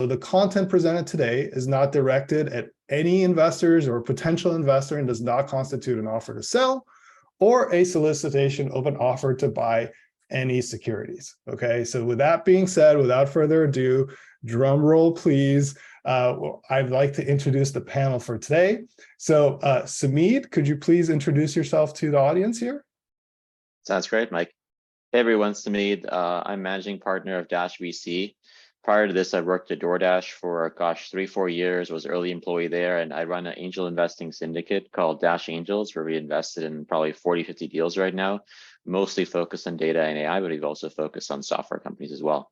So the content presented today is not directed at any investors or potential investor and does not constitute an offer to sell or a solicitation of an offer to buy any securities. Okay, so with that being said, without further ado, drum roll, please. I'd like to introduce the panel for today. So Samid, could you please introduce yourself to the audience here? Sounds great, Mike. Hey everyone, Samid. I'm managing partner of Dash VC. Prior to this, I worked at DoorDash for, 3-4 years, was early employee there, and I run an angel investing syndicate called Dash Angels, where we invested in probably 40-50 deals right now, mostly focused on data and AI, but we've also focused on software companies as well.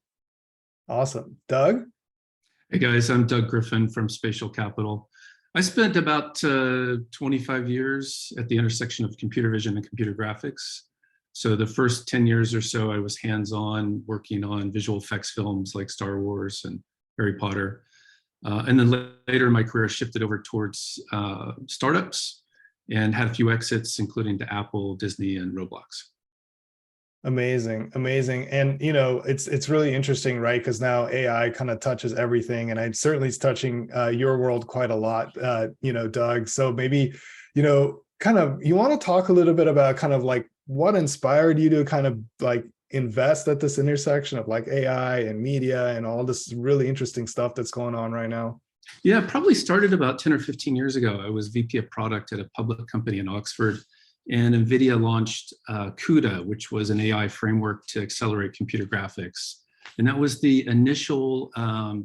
Awesome. Doug? Hey guys, I'm Doug Griffin from Spatial Capital. I spent about 25 years at the intersection of computer vision and computer graphics. So the first 10 years or so, I was hands-on working on visual effects films like Star Wars and Harry Potter. And then later in my career, I shifted over towards startups and had a few exits, including to Apple, Disney, and Roblox. Amazing, amazing. And, you know, it's really interesting, right? Because now AI kind of touches everything, and it certainly is touching your world quite a lot, you know, Doug. So maybe, you know, kind of, you want to talk a little bit about kind of like what inspired you to kind of like invest at this intersection of like AI and media and all this really interesting stuff that's going on right now? Yeah, probably started about 10 or 15 years ago. I was VP of product at a public company in Oxford, and NVIDIA launched CUDA, which was an AI framework to accelerate computer graphics. And that was the initial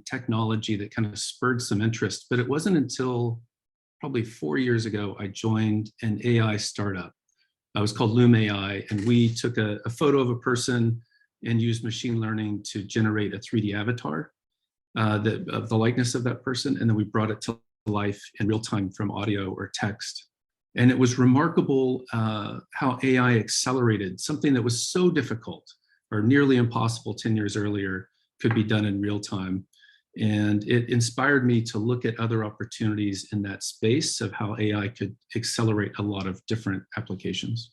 technology that kind of spurred some interest. But it wasn't until probably 4 years ago, I joined an AI startup. It was called Loom AI, and we took a photo of a person and used machine learning to generate a 3D avatar of the likeness of that person, and then we brought it to life in real time from audio or text. And it was remarkable how AI accelerated something that was so difficult or nearly impossible 10 years earlier could be done in real time. And it inspired me to look at other opportunities in that space of how AI could accelerate a lot of different applications.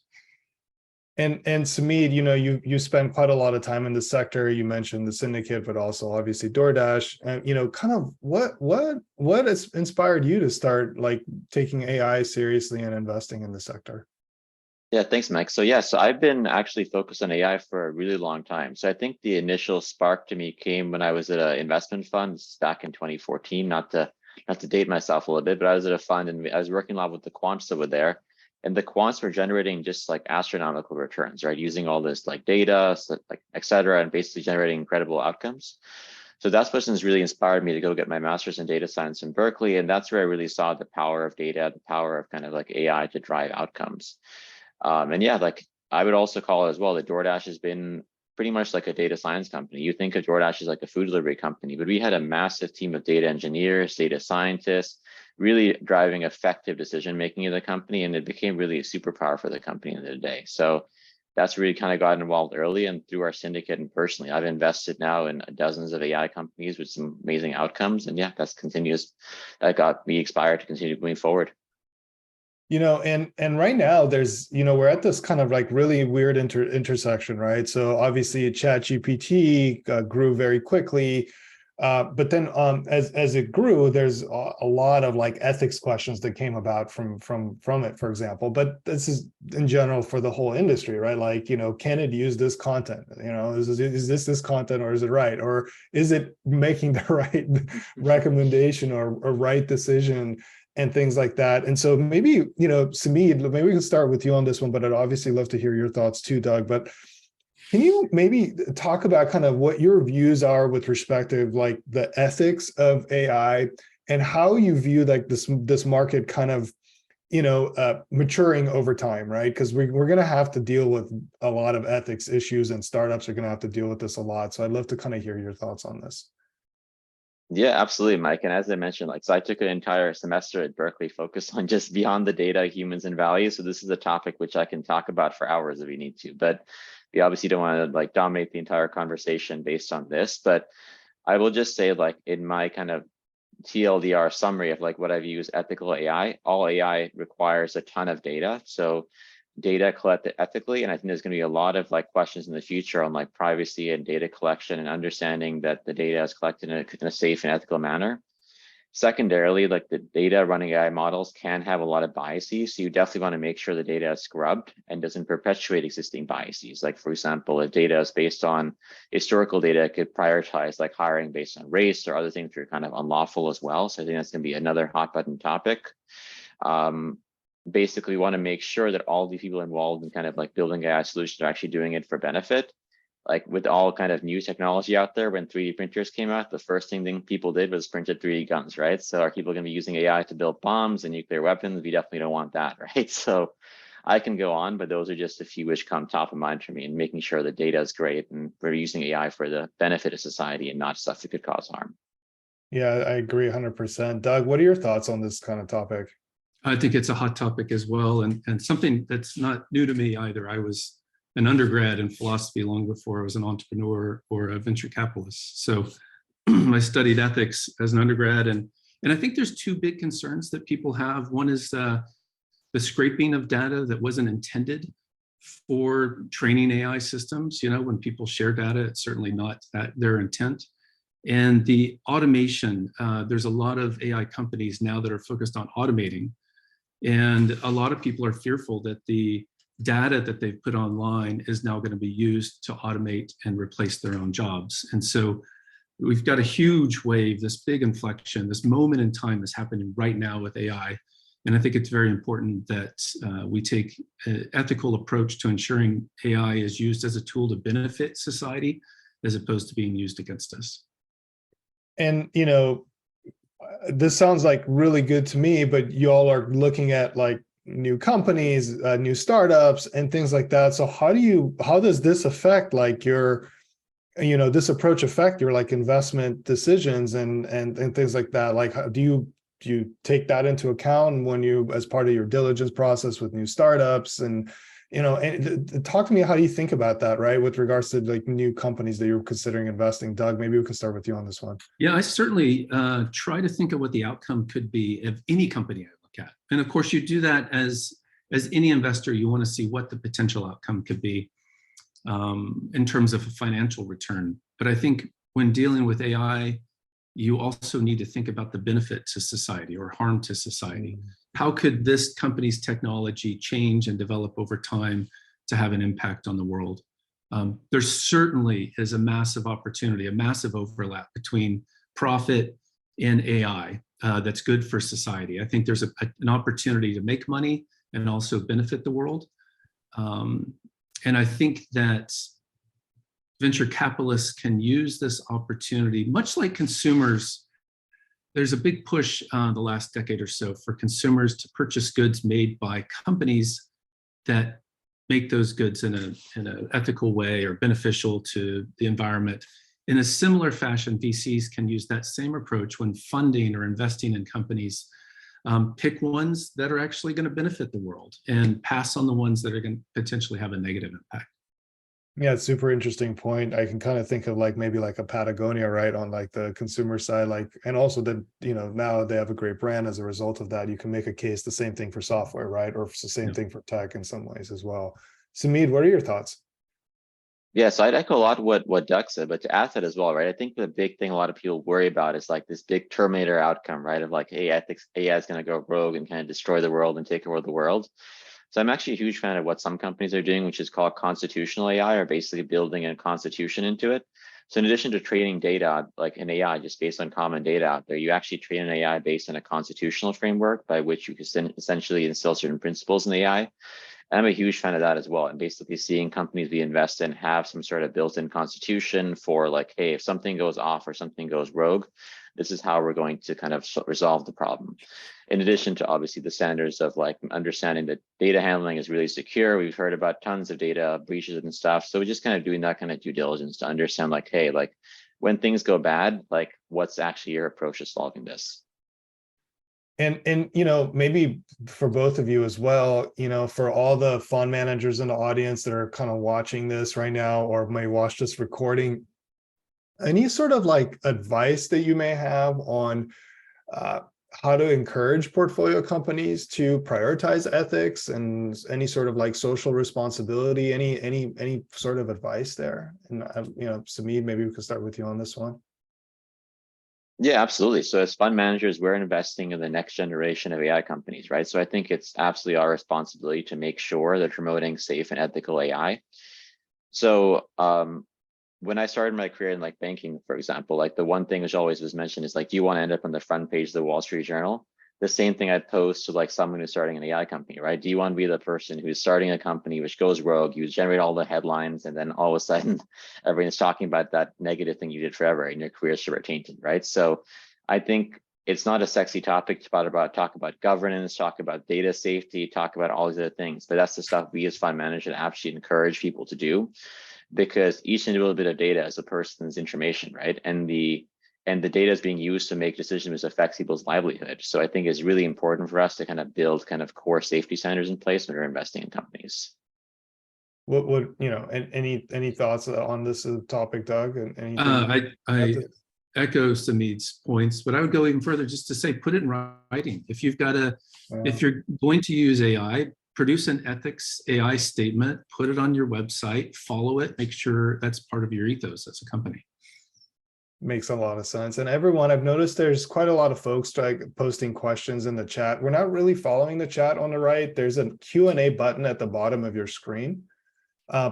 And Samid, you know, you spent quite a lot of time in the sector. You mentioned the syndicate, but also obviously DoorDash. And you know, kind of what has inspired you to start like taking AI seriously and investing in the sector? Yeah, thanks, Mike. So yeah, so I've been actually focused on AI for a really long time. So I think the initial spark to me came when I was at an investment fund back in 2014. Not to date myself a little bit, but I was at a fund and I was working a lot with the quants over there. And the quants were generating just like astronomical returns, right? Using all this like data, so like et cetera, and basically generating incredible outcomes. So that's what's really inspired me to go get my master's in data science in Berkeley. And that's where I really saw the power of data, the power of kind of like AI to drive outcomes. And yeah, like I would also call it as well that DoorDash has been pretty much like a data science company. You think of DoorDash as like a food delivery company, but we had a massive team of data engineers, data scientists, really driving effective decision making in the company, and it became really a superpower for the company in the day. So that's really kind of got involved early, and through our syndicate and personally, I've invested now in dozens of AI companies with some amazing outcomes. And yeah, that got me inspired to continue moving forward. You know, and right now there's, you know, we're at this kind of like really weird intersection, right? So obviously ChatGPT grew very quickly, but then as it grew, there's a lot of like ethics questions that came about from it, for example. But this is in general for the whole industry, right? Like, you know, can it use this content? You know, is this content, or is it right, or is it making the right recommendation or right decision? And things like that. And so maybe, you know, Samid, maybe we can start with you on this one, but I'd obviously love to hear your thoughts too, Doug. But can you maybe talk about kind of what your views are with respect to like the ethics of AI and how you view like this market kind of, you know, maturing over time, right? Because we're going to have to deal with a lot of ethics issues, and startups are going to have to deal with this a lot. So I'd love to kind of hear your thoughts on this. Yeah, absolutely, Mike. And as I mentioned, like, so I took an entire semester at Berkeley focused on just beyond the data, humans and values. So this is a topic which I can talk about for hours if we need to, but we obviously don't want to like dominate the entire conversation based on this. But I will just say, like, in my kind of TLDR summary of like what I view as ethical AI, all AI requires a ton of data. So data collected ethically. And I think there's going to be a lot of like questions in the future on like privacy and data collection and understanding that the data is collected in a safe and ethical manner. Secondarily, like the data running AI models can have a lot of biases. So you definitely want to make sure the data is scrubbed and doesn't perpetuate existing biases. Like for example, if data is based on historical data, it could prioritize like hiring based on race or other things that are kind of unlawful as well. So I think that's going to be another hot button topic. Basically want to make sure that all the people involved in kind of like building AI solutions are actually doing it for benefit. Like with all kind of new technology out there, when 3D printers came out, the first thing people did was printed 3D guns, right? So are people going to be using AI to build bombs and nuclear weapons? We definitely don't want that, right? So I can go on, but those are just a few which come top of mind for me, and making sure the data is great and we're using AI for the benefit of society and not stuff that could cause harm. Yeah, I agree 100%. Doug, what are your thoughts on this kind of topic? I think it's a hot topic as well, and something that's not new to me either. I was an undergrad in philosophy long before I was an entrepreneur or a venture capitalist. So I studied ethics as an undergrad, and I think there's two big concerns that people have. One is the scraping of data that wasn't intended for training AI systems. You know, when people share data, it's certainly not their intent. And the automation, there's a lot of AI companies now that are focused on automating. And a lot of people are fearful that the data that they've put online is now going to be used to automate and replace their own jobs. And so we've got a huge wave, this big inflection, this moment in time is happening right now with AI. And I think it's very important that we take an ethical approach to ensuring AI is used as a tool to benefit society as opposed to being used against us. And, you know, this sounds like really good to me, but y'all are looking at like new companies, new startups and things like that. So how does this affect like your, you know, this approach affect your like investment decisions and things like that? Like, do you take that into account when you, as part of your diligence process with new startups? And, you know, and talk to me, how do you think about that, right? With regards to like new companies that you're considering investing. Doug, maybe we can start with you on this one. Yeah, I certainly try to think of what the outcome could be of any company I look at. And of course you do that as any investor, you want to see what the potential outcome could be in terms of a financial return. But I think when dealing with AI, you also need to think about the benefit to society or harm to society. How could this company's technology change and develop over time to have an impact on the world? There certainly is a massive opportunity, a massive overlap between profit and AI that's good for society. I think there's an opportunity to make money and also benefit the world. And I think that venture capitalists can use this opportunity, much like consumers. There's a big push the last decade or so for consumers to purchase goods made by companies that make those goods in an ethical way or beneficial to the environment. In a similar fashion, VCs can use that same approach when funding or investing in companies. Pick ones that are actually going to benefit the world and pass on the ones that are going to potentially have a negative impact. Yeah, it's super interesting point. I can kind of think of like maybe like a Patagonia, right, on like the consumer side, like, and also that, you know, now they have a great brand as a result of that. You can make a case the same thing for software, right, or it's the same thing for tech in some ways as well. Samid, what are your thoughts? Yeah, so I'd echo a lot what Doug said, but to add that as well, right? I think the big thing a lot of people worry about is like this big Terminator outcome, right? Of like, hey, ethics, AI is going to go rogue and kind of destroy the world and take over the world. So I'm actually a huge fan of what some companies are doing, which is called constitutional AI, or basically building a constitution into it. So in addition to training data, like an AI just based on common data out there, you actually train an AI based on a constitutional framework by which you can essentially instill certain principles in the AI. And I'm a huge fan of that as well. And basically seeing companies we invest in have some sort of built-in constitution for like, hey, if something goes off or something goes rogue, this is how we're going to kind of resolve the problem. In addition to obviously the standards of like understanding that data handling is really secure. We've heard about tons of data breaches and stuff. So we're just kind of doing that kind of due diligence to understand like, hey, like when things go bad, like what's actually your approach to solving this? And you know, maybe for both of you as well, you know, for all the fund managers in the audience that are kind of watching this right now or may watch this recording, any sort of like advice that you may have on how to encourage portfolio companies to prioritize ethics and any sort of like social responsibility, any sort of advice there? And Samid, maybe we could start with you on this one. Yeah, absolutely. So as fund managers, we're investing in the next generation of AI companies, right? So I think it's absolutely our responsibility to make sure they're promoting safe and ethical AI. So when I started my career in like banking, for example, like the one thing which always was mentioned is like, do you want to end up on the front page of the Wall Street Journal? The same thing I'd pose to like someone who's starting an AI company, right? Do you want to be the person who's starting a company which goes rogue, you generate all the headlines, and then all of a sudden everyone's talking about that negative thing you did forever and your career is sort of tainted, right? So I think it's not a sexy topic to talk about governance, talk about data safety, talk about all these other things, but that's the stuff we as fund managers actually encourage people to do, because each individual bit of data is a person's information, right? And the data is being used to make decisions which affects people's livelihood. So I think it's really important for us to kind of build kind of core safety standards in place when we're investing in companies. What would any thoughts on this topic, Doug? And anything? I echo Samid's points, but I would go even further just to say, put it in writing. If you've got if you're going to use AI, produce an ethics AI statement, put it on your website, follow it, make sure that's part of your ethos as a company. Makes a lot of sense. And everyone, I've noticed there's quite a lot of folks posting questions in the chat. We're not really following the chat on the right. There's a Q&A button at the bottom of your screen.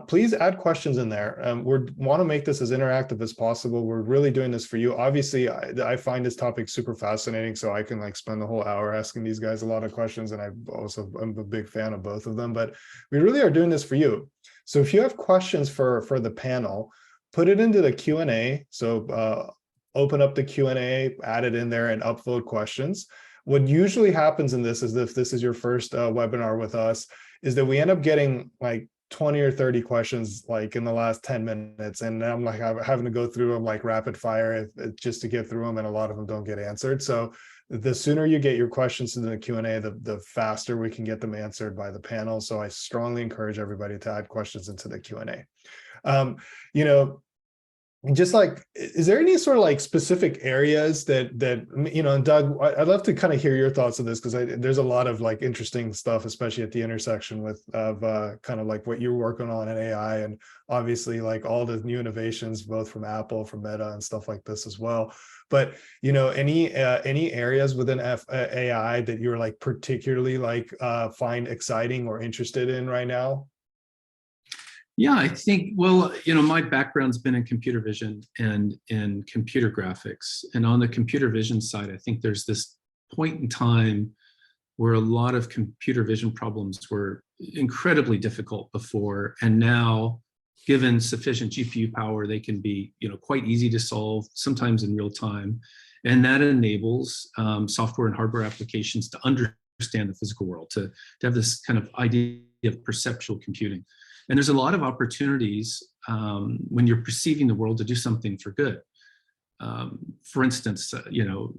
Please add questions in there. We want to make this as interactive as possible. We're really doing this for you. Obviously, I find this topic super fascinating, so I can like spend the whole hour asking these guys a lot of questions, and I'm a big fan of both of them, but we really are doing this for you. So if you have questions for the panel, put it into the Q&A. So open up the Q&A, add it in there, and upvote questions. What usually happens in this is, if this is your first webinar with us, is that we end up getting like 20 or 30 questions like in the last 10 minutes. And I'm like having to go through them like rapid fire just to get through them. And a lot of them don't get answered. So the sooner you get your questions into the Q&A, the faster we can get them answered by the panel. So I strongly encourage everybody to add questions into the Q&A. Just like, is there any sort of like specific areas that and Doug, I'd love to kind of hear your thoughts on this, because there's a lot of like interesting stuff, especially at the intersection of kind of like what you're working on in AI, and obviously like all the new innovations, both from Apple, from Meta, and stuff like this as well. But any areas within AI that you're like particularly like find exciting or interested in right now? Yeah, I think, well, my background's been in computer vision and in computer graphics. And on the computer vision side, I think there's this point in time where a lot of computer vision problems were incredibly difficult before. And now, given sufficient GPU power, they can be quite easy to solve, sometimes in real time. And that enables software and hardware applications to understand the physical world, to have this kind of idea of perceptual computing. And there's a lot of opportunities when you're perceiving the world to do something for good. For instance,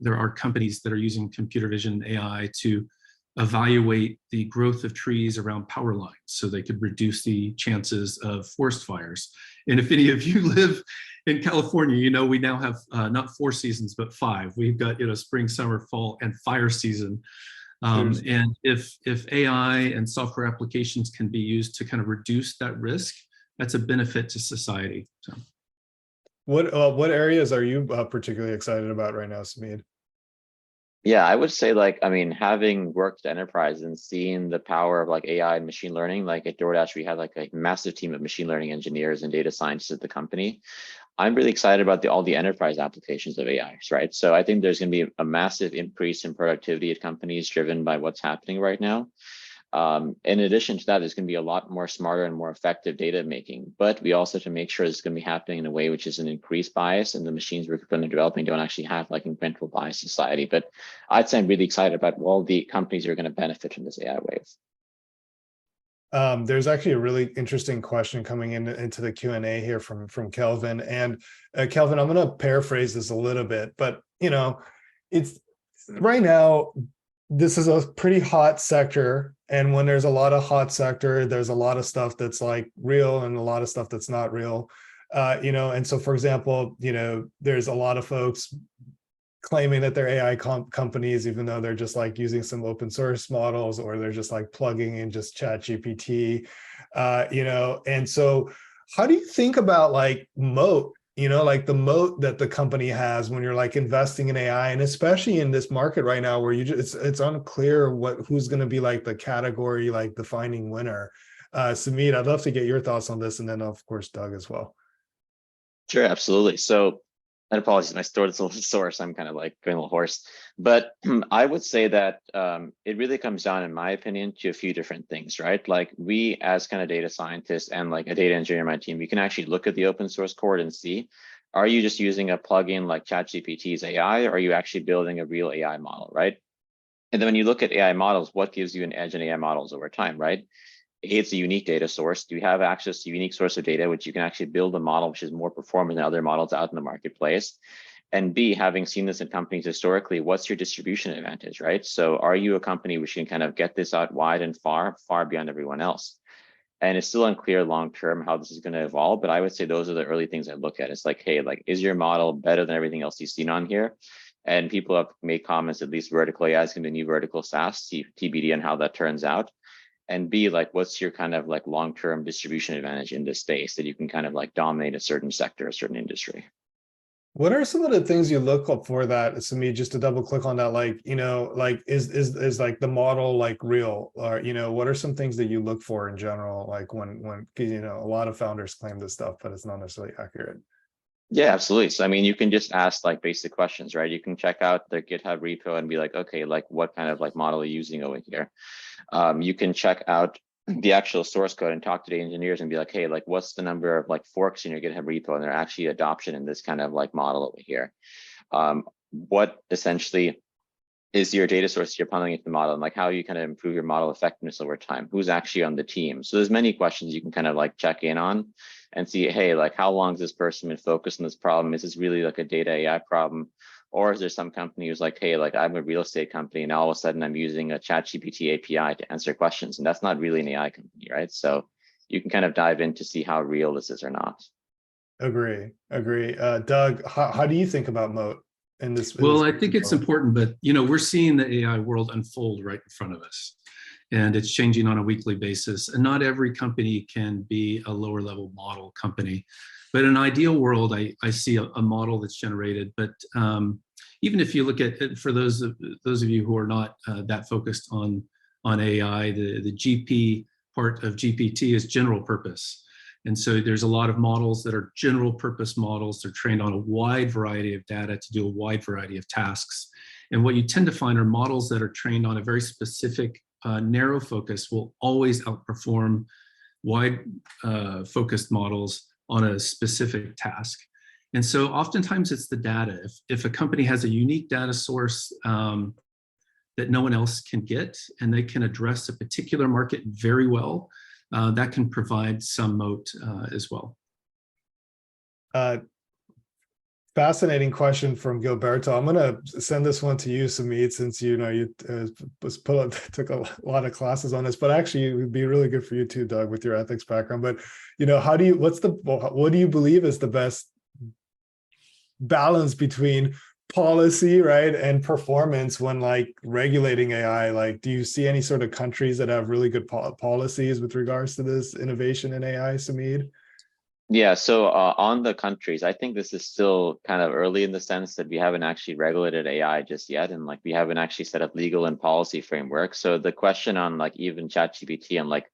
there are companies that are using computer vision AI to evaluate the growth of trees around power lines so they could reduce the chances of forest fires. And if any of you live in California, we now have not 4 seasons, but 5. We've got, spring, summer, fall, and fire season. And if AI and software applications can be used to kind of reduce that risk, that's a benefit to society. So, what areas are you particularly excited about right now, Samid? Yeah, I would say having worked at enterprise and seeing the power of like AI and machine learning, like at DoorDash, we had like a massive team of machine learning engineers and data scientists at the company. I'm really excited about all the enterprise applications of AI, right? So I think there's going to be a massive increase in productivity at companies driven by what's happening right now. In addition to that, there's going to be a lot more smarter and more effective data making, but we also have to make sure it's going to be happening in a way which is an increased bias, and the machines we're going to be developing don't actually have like incremental bias society. But I'd say I'm really excited about all the companies that are going to benefit from this AI wave. There's actually a really interesting question coming into the Q&A here from Kelvin. And Kelvin, I'm going to paraphrase this a little bit, but it's right now, this is a pretty hot sector. And when there's a lot of hot sector, there's a lot of stuff that's like real and a lot of stuff that's not real. And so, for example, there's a lot of folks claiming that they're AI companies, even though they're just like using some open source models, or they're just like plugging in just chat GPT, and so how do you think about like moat, like the moat that the company has when you're like investing in AI, and especially in this market right now where it's unclear who's going to be like the category, like defining winner. Samit, I'd love to get your thoughts on this, and then of course, Doug as well. Sure, absolutely. So, and apologies, my throat is a little sore, so I'm kind of like going a little hoarse. But I would say that it really comes down, in my opinion, to a few different things, right? Like we, as kind of data scientists and like a data engineer on my team, we can actually look at the open source code and see, are you just using a plugin like ChatGPT's AI, or are you actually building a real AI model, right? And then when you look at AI models, what gives you an edge in AI models over time, right? It's a unique data source. Do you have access to a unique source of data, which you can actually build a model which is more performant than other models out in the marketplace? And B, having seen this in companies historically, what's your distribution advantage, right? So are you a company which can kind of get this out wide and far beyond everyone else? And it's still unclear long-term how this is going to evolve, but I would say those are the early things I look at. It's like, hey, like, is your model better than everything else you've seen on here? And people have made comments, at least vertical AI is going to be new vertical SaaS, TBD on how that turns out. And B, like, what's your kind of like long-term distribution advantage in this space that you can kind of like dominate a certain sector, a certain industry? What are some of the things you look up for that, Samit, just to double click on that, like, like is like the model like real, or, what are some things that you look for in general? Like when, a lot of founders claim this stuff, but it's not necessarily accurate. Yeah, absolutely. So, I mean, you can just ask like basic questions, right? You can check out their GitHub repo and be like, okay, like what kind of like model are you using over here? You can check out the actual source code and talk to the engineers and be like, hey, like what's the number of like forks in your GitHub repo and their actually adoption in this kind of like model over here? What essentially is your data source you're pulling into the model, and like how you kind of improve your model effectiveness over time? Who's actually on the team? So there's many questions you can kind of like check in on and see, hey, like how long has this person been focused on this problem? Is this really like a data AI problem? Or is there some company who's like, hey, like I'm a real estate company and all of a sudden I'm using a ChatGPT API to answer questions, and that's not really an AI company, right? So you can kind of dive in to see how real this is or not. Agree. Doug, how do you think about moat in this? Well, I think it's important, but we're seeing the AI world unfold right in front of us, and it's changing on a weekly basis. And not every company can be a lower level model company, but in an ideal world, I see a model that's generated. But even if you look at it, for those of you who are not that focused on AI, the GP part of GPT is general purpose. And so there's a lot of models that are general purpose models. They're trained on a wide variety of data to do a wide variety of tasks. And what you tend to find are models that are trained on a very specific narrow focus will always outperform wide focused models on a specific task. And so oftentimes it's the data. If a company has a unique data source that no one else can get, and they can address a particular market very well, that can provide some moat as well. Fascinating question from Gilberto. I'm going to send this one to you, Samit, since you took a lot of classes on this, but actually it would be really good for you too, Doug, with your ethics background. But what do you believe is the best balance between policy, right, and performance when like regulating AI? Like, do you see any sort of countries that have really good policies with regards to this innovation in AI, Samid? Yeah, so on the countries, I think this is still kind of early in the sense that we haven't actually regulated AI just yet, and like we haven't actually set up legal and policy framework. So the question on like even ChatGPT and like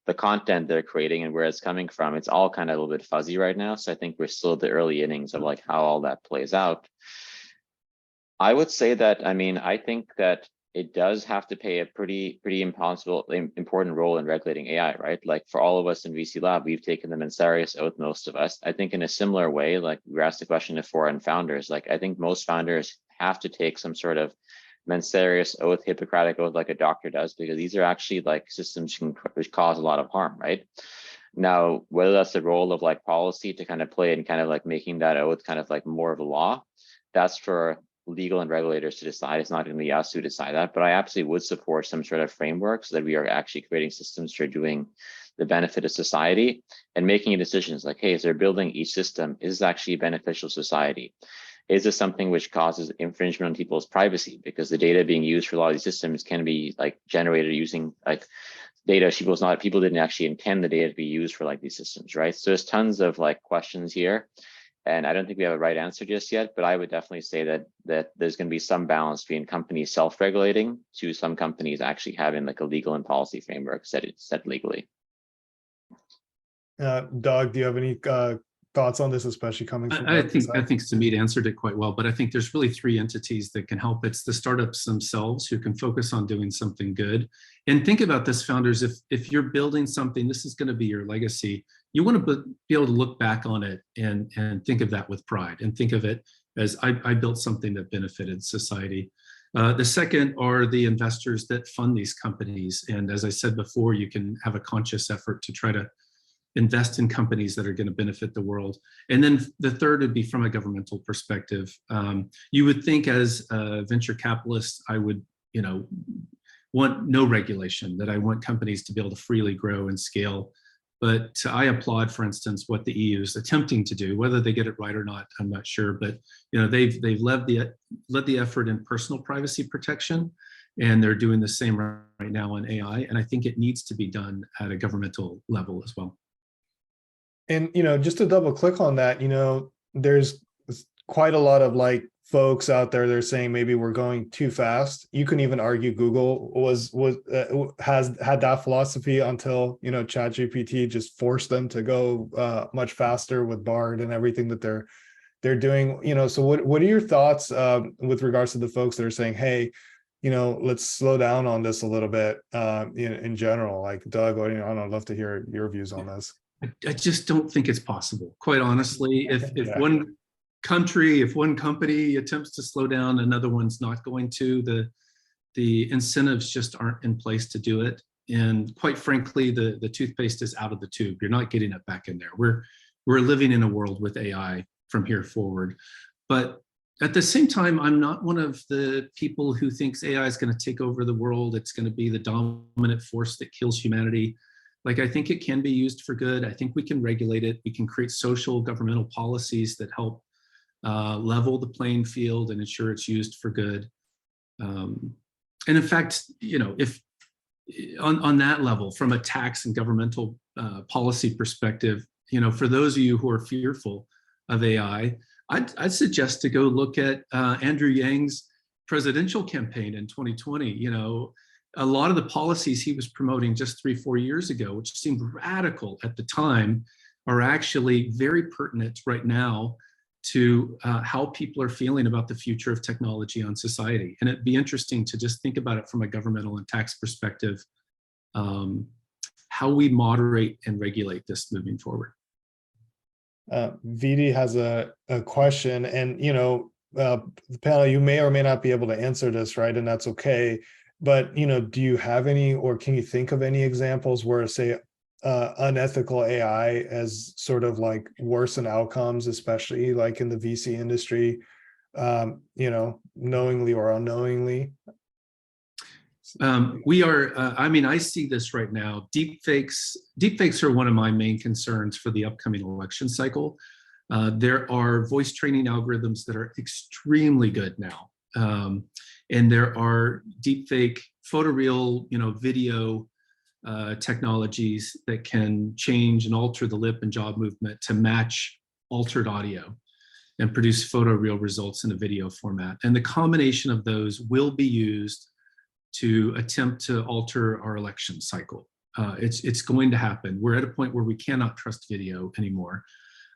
the content they're creating and where it's coming from, it's all kind of a little bit fuzzy right now. So I think we're still at the early innings of like how all that plays out. I would say that, I mean, I think that it does have to play a pretty important role in regulating AI, right? Like for all of us in VC Lab, we've taken the Mensarius oath, most of us. I think in a similar way, like we were asked the question of foreign founders, like I think most founders have to take some sort of Mensarius oath, Hippocratic oath, like a doctor does, because these are actually like systems which cause a lot of harm, right? Now, whether that's the role of like policy to kind of play and kind of like making that oath kind of like more of a law, that's for legal and regulators to decide. It's not going to be us who decide that, but I absolutely would support some sort of framework so that we are actually creating systems for doing the benefit of society and making decisions like, hey, as they're building each system, is this actually beneficial to society? is this something which causes infringement on people's privacy? Because the data being used for a lot of these systems can be like generated using like data people didn't actually intend the data to be used for like these systems, right? So there's tons of like questions here, and I don't think we have a right answer just yet, but I would definitely say that there's going to be some balance between companies self-regulating to some companies actually having like a legal and policy framework set legally. Doug, do you have any thoughts on this, especially coming from I think Samit answered it quite well, but I think there's really three entities that can help. It's the startups themselves who can focus on doing something good. And think about this, founders, if you're building something, this is going to be your legacy. You want to be able to look back on it and think of that with pride, and think of it as I built something that benefited society. The second are the investors that fund these companies. And as I said before, you can have a conscious effort to try to invest in companies that are going to benefit the world. And then the third would be from a governmental perspective. You would think as a venture capitalist, I would, want no regulation, that I want companies to be able to freely grow and scale. But I applaud, for instance, what the EU is attempting to do. Whether they get it right or not, I'm not sure. But they've led the effort in personal privacy protection, and they're doing the same right now on AI. And I think it needs to be done at a governmental level as well. And, just to double click on that, there's quite a lot of like folks out there, they're saying maybe we're going too fast. You can even argue Google has had that philosophy until, ChatGPT just forced them to go much faster with Bard and everything that they're doing, so what are your thoughts with regards to the folks that are saying, hey, let's slow down on this a little bit in general? Like Doug, I'd love to hear your views on this. I just don't think it's possible, quite honestly. If one country, if one company attempts to slow down, another one's not going to. The incentives just aren't in place to do it. And quite frankly, the toothpaste is out of the tube. You're not getting it back in there. We're living in a world with AI from here forward. But at the same time, I'm not one of the people who thinks AI is going to take over the world. It's going to be the dominant force that kills humanity. Like, I think it can be used for good. I think we can regulate it. We can create social governmental policies that help level the playing field and ensure it's used for good. And in fact, if on that level, from a tax and governmental policy perspective, for those of you who are fearful of AI, I'd suggest to go look at Andrew Yang's presidential campaign in 2020. A lot of the policies he was promoting just 3-4 years ago, which seemed radical at the time, are actually very pertinent right now to how people are feeling about the future of technology on society. And it'd be interesting to just think about it from a governmental and tax perspective, how we moderate and regulate this moving forward. VD has a question, and the panel, you may or may not be able to answer this, right? And that's okay. But do you have any, or can you think of any examples where, say, unethical AI has sort of like worsened outcomes, especially like in the VC industry, knowingly or unknowingly? I see this right now. Deepfakes are one of my main concerns for the upcoming election cycle. There are voice training algorithms that are extremely good now. And there are deepfake photoreal, video technologies that can change and alter the lip and jaw movement to match altered audio and produce photoreal results in a video format. And the combination of those will be used to attempt to alter our election cycle. It's going to happen. We're at a point where we cannot trust video anymore.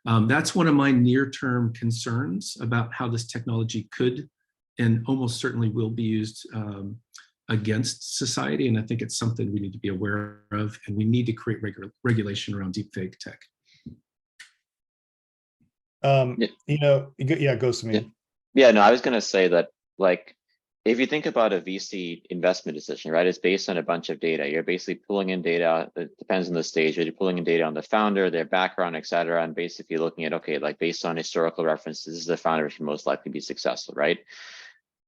That's one of my near-term concerns about how this technology could and almost certainly will be used against society. And I think it's something we need to be aware of, and we need to create regulation around deepfake tech. Goes to me. Yeah, no, I was going to say that, like, if you think about a VC investment decision, right, it's based on a bunch of data. You're basically pulling in data. It depends on the stage. You're pulling in data on the founder, their background, et cetera, and basically looking at, okay, like based on historical references, this is the founder who most likely be successful, right?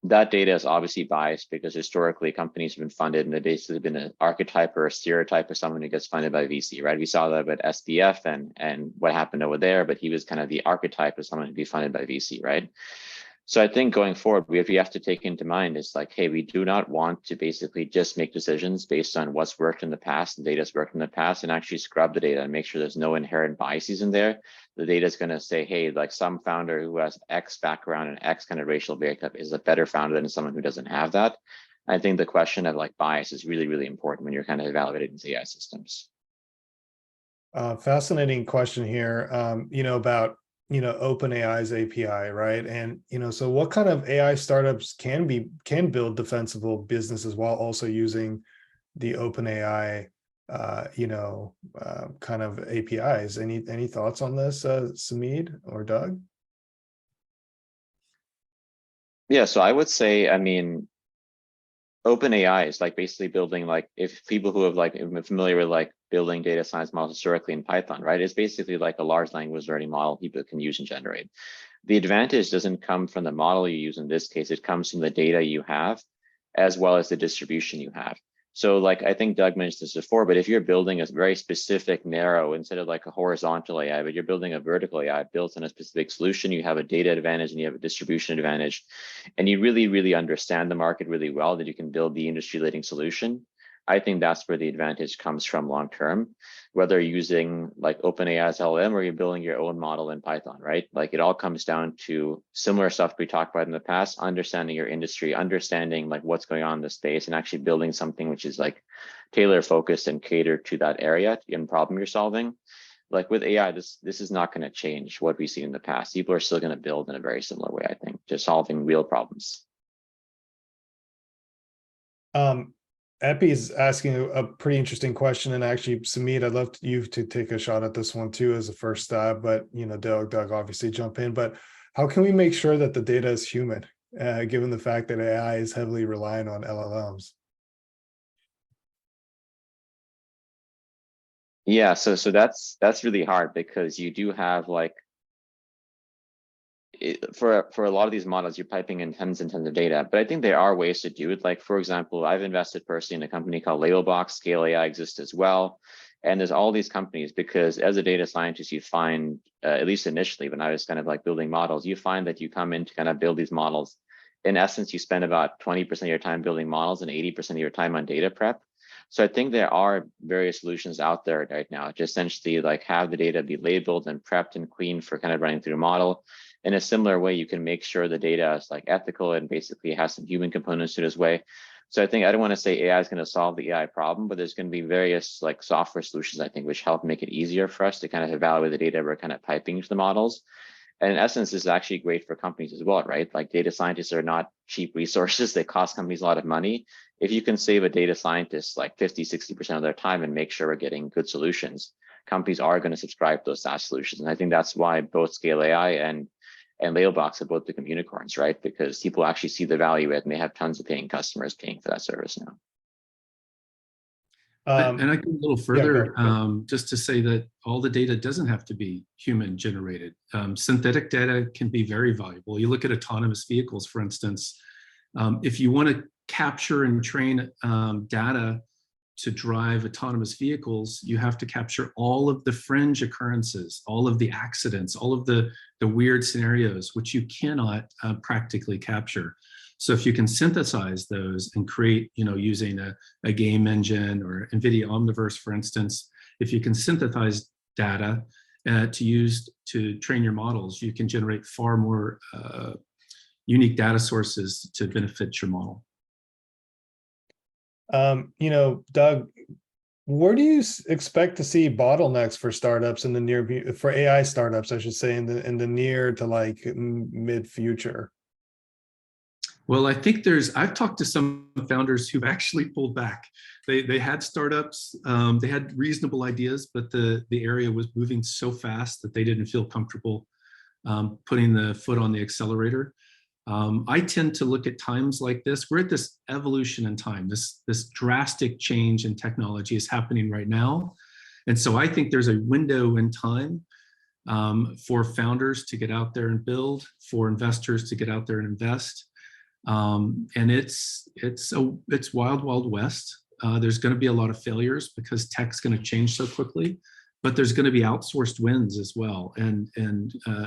that data is obviously biased because historically companies have been funded and they basically been an archetype or a stereotype of someone who gets funded by VC, right? We saw that with SBF and what happened over there, but he was kind of the archetype of someone to be funded by VC, right? So I think going forward, we have to take into mind is like, hey, we do not want to basically just make decisions based on what's worked in the past and data's worked in the past, and actually scrub the data and make sure there's no inherent biases in there. The data is going to say, hey, like some founder who has X background and X kind of racial makeup is a better founder than someone who doesn't have that. I think the question of like bias is really, really important when you're kind of evaluating these AI systems. Fascinating question here, about, OpenAI's API, right? And, so what kind of AI startups can build defensible businesses while also using the OpenAI, kind of APIs? Any thoughts on this, Samid or Doug? Yeah, so I would say, I mean, OpenAI is like basically building, like, if people who have like been familiar with like building data science models historically in Python, right? It's basically like a large language learning model people can use and generate. The advantage doesn't come from the model you use in this case, it comes from the data you have, as well as the distribution you have. So like, I think Doug mentioned this before, but if you're building a very specific narrow, instead of like a horizontal AI, but you're building a vertical AI built on a specific solution, you have a data advantage and you have a distribution advantage, and you really, really understand the market really well, that you can build the industry leading solution. I think that's where the advantage comes from long term, whether you're using like OpenAI's LLM or you're building your own model in Python, right? Like it all comes down to similar stuff we talked about in the past, understanding your industry, understanding like what's going on in the space, and actually building something which is like tailor focused and catered to that area and problem you're solving. Like with AI, this is not going to change what we've seen in the past. People are still going to build in a very similar way, I think, just solving real problems. Epi is asking a pretty interesting question, and actually, Samid, I'd love you to take a shot at this one too as a first stab. But Doug, obviously jump in. But how can we make sure that the data is human, given the fact that AI is heavily reliant on LLMs? Yeah, so that's really hard because you do have like for a lot of these models, you're piping in tons and tons of data, but I think there are ways to do it. Like, for example, I've invested personally in a company called Labelbox. Scale AI exists as well. And there's all these companies because as a data scientist, you find, at least initially, when I was kind of like building models, you find that you come in to kind of build these models. In essence, you spend about 20% of your time building models and 80% of your time on data prep. So I think there are various solutions out there right now to essentially like have the data be labeled and prepped and cleaned for kind of running through the model. In a similar way, you can make sure the data is like ethical and basically has some human components to it as well. So I think I don't want to say AI is going to solve the AI problem, but there's going to be various like software solutions, I think, which help make it easier for us to kind of evaluate the data we're kind of piping into the models. And in essence, this is actually great for companies as well, right? Like data scientists are not cheap resources. They cost companies a lot of money. If you can save a data scientist like 50, 60% of their time and make sure we're getting good solutions, companies are going to subscribe to those SaaS solutions. And I think that's why both Scale AI and Labelbox have both become unicorns, right? Because people actually see the value it and they have tons of paying customers paying for that service now. And I go a little further, yeah, just to say that all the data doesn't have to be human generated. Synthetic data can be very valuable. You look at autonomous vehicles, for instance. If you want to capture and train data to drive autonomous vehicles, you have to capture all of the fringe occurrences, all of the accidents, all of the weird scenarios, which you cannot practically capture. So if you can synthesize those and create, using a game engine or NVIDIA Omniverse, for instance, if you can synthesize data to use to train your models, you can generate far more unique data sources to benefit your model. Doug, where do you expect to see bottlenecks for startups in the for AI startups, I should say, in the near to like mid future? Well, I think I've talked to some founders who've actually pulled back. They had startups, they had reasonable ideas, but the area was moving so fast that they didn't feel comfortable putting the foot on the accelerator. I tend to look at times like this. We're at this evolution in time. This drastic change in technology is happening right now. And so I think there's a window in time for founders to get out there and build, for investors to get out there and invest. And it's wild, wild west. There's going to be a lot of failures because tech's going to change so quickly, but there's going to be outsourced wins as well, and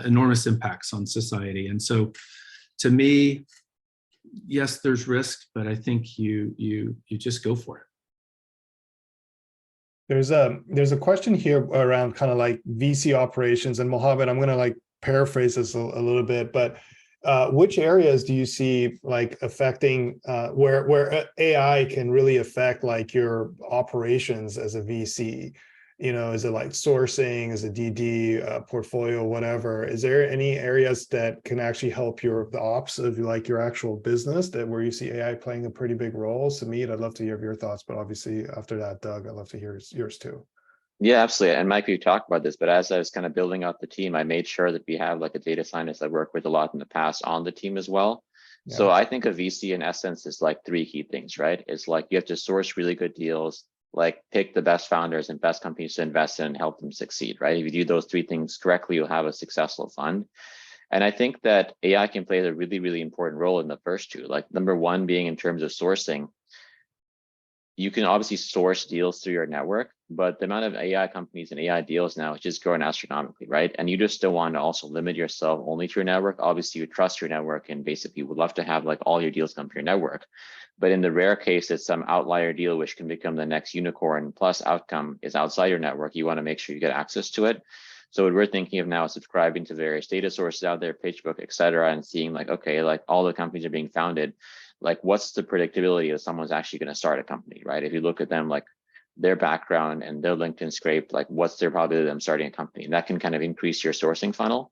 enormous impacts on society. And so, to me, yes, there's risk, but I think you just go for it. There's a question here around kind of like VC operations, and Mohammed, I'm going to like paraphrase this a little bit, but which areas do you see like affecting where AI can really affect like your operations as a VC? You know, is it like sourcing, is it DD, portfolio, whatever? Is there any areas that can actually help the ops of like your actual business that where you see AI playing a pretty big role? Samit, I'd love to hear your thoughts, but obviously after that, Doug, I'd love to hear yours too. Yeah, absolutely. And Mike, you talked about this, but as I was kind of building out the team, I made sure that we have like a data scientist I worked with a lot in the past on the team as well. Yeah. So I think a VC in essence is like three key things, right? It's like you have to source really good deals, like pick the best founders and best companies to invest in and help them succeed, right? If you do those three things correctly, you'll have a successful fund. And I think that AI can play a really, really important role in the first two. Like number one being in terms of sourcing. You can obviously source deals through your network, but the amount of AI companies and AI deals now is just growing astronomically, right? And you just don't want to also limit yourself only to your network. Obviously, you trust your network and basically would love to have like all your deals come to your network. But in the rare case, it's some outlier deal which can become the next unicorn plus outcome is outside your network. You want to make sure you get access to it. So what we're thinking of now is subscribing to various data sources out there, PitchBook, et cetera, and seeing like, okay, like all the companies are being founded. Like what's the predictability of someone's actually going to start a company, right? If you look at them, like their background and their LinkedIn scrape, like what's their probability of them starting a company? And that can kind of increase your sourcing funnel.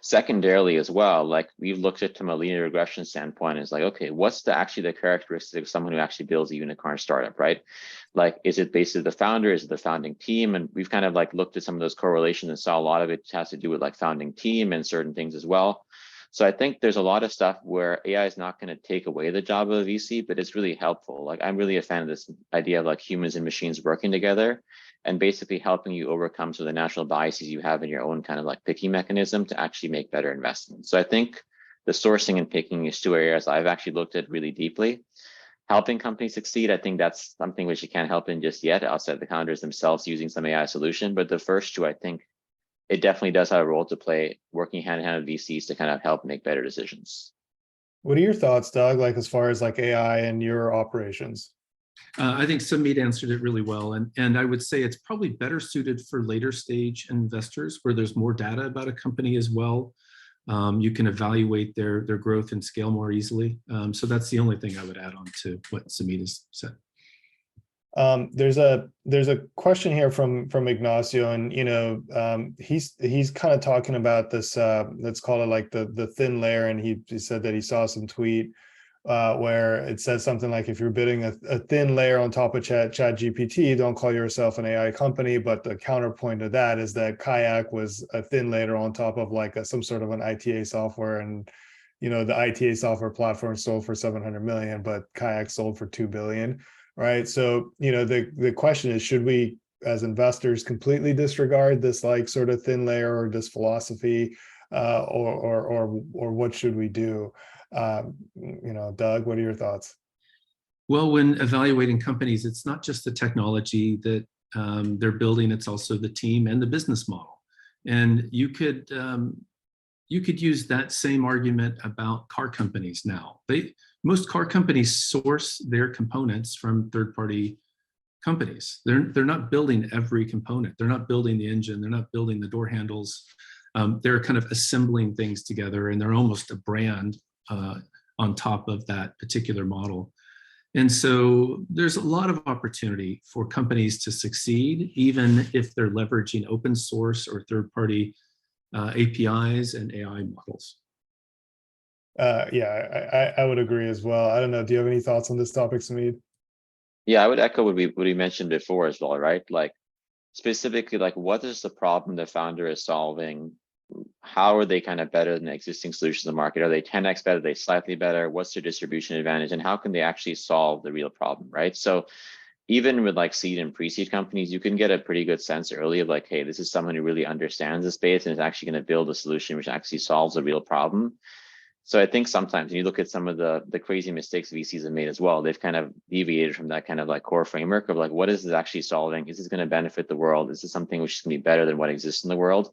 Secondarily as well, like we've looked at from a linear regression standpoint, is like, okay, what's the characteristic of someone who actually builds a unicorn startup, right? Like, is it basically the founder, is it the founding team? And we've kind of like looked at some of those correlations and saw a lot of it has to do with like founding team and certain things as well. So I think there's a lot of stuff where AI is not going to take away the job of a VC, but it's really helpful. Like I'm really a fan of this idea of like humans and machines working together and basically helping you overcome some of the natural biases you have in your own kind of like picking mechanism to actually make better investments. So I think the sourcing and picking is two areas I've actually looked at really deeply. Helping companies succeed, I think that's something which you can't help in just yet outside the founders themselves using some AI solution. But the first two, I think, it definitely does have a role to play working hand in hand with VCs to kind of help make better decisions. What are your thoughts, Doug, like as far as like AI and your operations? I think Samit answered it really well. And I would say it's probably better suited for later stage investors where there's more data about a company as well. You can evaluate their growth and scale more easily. So that's the only thing I would add on to what Samit has said. There's a question here from Ignacio, and you know he's kind of talking about this. Let's call it like the thin layer, and he said that he saw some tweet where it says something like, if you're building a thin layer on top of Chat GPT, don't call yourself an AI company. But the counterpoint to that is that Kayak was a thin layer on top of like some sort of an ITA software, and you know the ITA software platform sold for 700 million, but Kayak sold for 2 billion. Right. So, you know, the question is, should we as investors completely disregard this like sort of thin layer or this philosophy, or what should we do? You know, Doug, what are your thoughts? Well, when evaluating companies, it's not just the technology that they're building, it's also the team and the business model. And you could use that same argument about car companies now. Most car companies source their components from third-party companies. They're not building every component. They're not building the engine. They're not building the door handles. They're kind of assembling things together, and they're almost a brand on top of that particular model. And so there's a lot of opportunity for companies to succeed, even if they're leveraging open source or third-party APIs and AI models. Yeah, I would agree as well. I don't know. Do you have any thoughts on this topic, Samit? Yeah, I would echo what we mentioned before as well, right? Like specifically, like what is the problem the founder is solving? How are they kind of better than the existing solutions in the market? Are they 10x better? Are they slightly better? What's their distribution advantage? And how can they actually solve the real problem, right? So even with like seed and pre-seed companies, you can get a pretty good sense early of like, hey, this is someone who really understands the space and is actually going to build a solution which actually solves a real problem. So I think sometimes when you look at some of the crazy mistakes VCs have made as well, they've kind of deviated from that kind of like core framework of like, what is this actually solving? Is this going to benefit the world? Is this something which is going to be better than what exists in the world?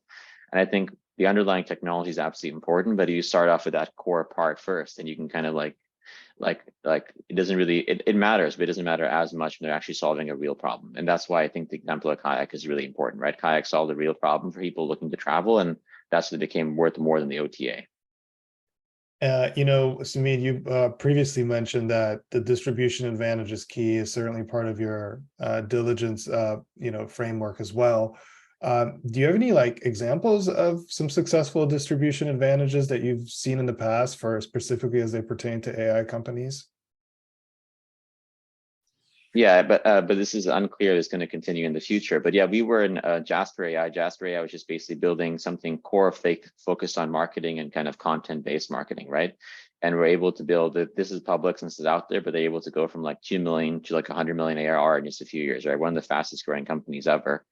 And I think the underlying technology is absolutely important, but you start off with that core part first, and you can kind of like it doesn't really, it matters, but it doesn't matter as much when they're actually solving a real problem. And that's why I think the example of Kayak is really important, right? Kayak solved a real problem for people looking to travel, and that's what became worth more than the OTA. Samid, you previously mentioned that the distribution advantage is key, is certainly part of your diligence, framework as well. Do you have any like examples of some successful distribution advantages that you've seen in the past for specifically as they pertain to AI companies? Yeah, but this is unclear. It's going to continue in the future. But yeah, we were in Jasper AI. Jasper AI was just basically building something core focused on marketing and kind of content-based marketing, right? And we're able to build it. This is public since it's out there, but they're able to go from like 2 million to like 100 million ARR in just a few years, right? One of the fastest growing companies ever.